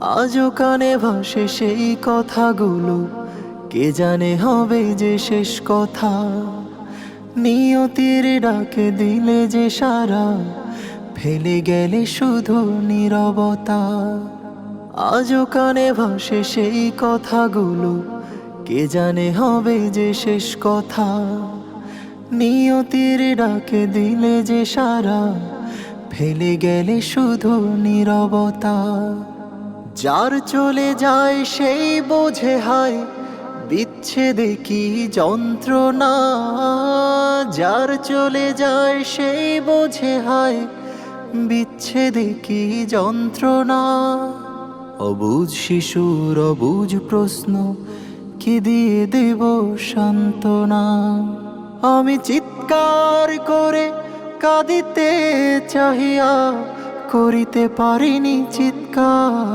আজও কানে ভাসে সেই কথাগুলো, কে জানে হবে যে শেষ কথা। নিয়তির ডাকে দিলে যে সারা, ফেলে গেলে শুধু নীরবতা। আজও কানে ভাসে সেই কথাগুলো, কে জানে হবে যে শেষ কথা। নিয়তির ডাকে দিলে যে সারা, ফেলে গেলে শুধু নীরবতা। যার চলে যায় সেই বোঝে হায়, বিচ্ছেদে কি যন্ত্রণা। যার চলে যায় সেই বোঝে হায়, বিচ্ছেদে কি যন্ত্রণা। অবুঝ শিশুর অবুঝ প্রশ্ন, কি দিয়ে দেব সান্ত্বনা। আমি চিৎকার করে কাঁদিতে চাহিয়া, করিতে পারিনি চিৎকার।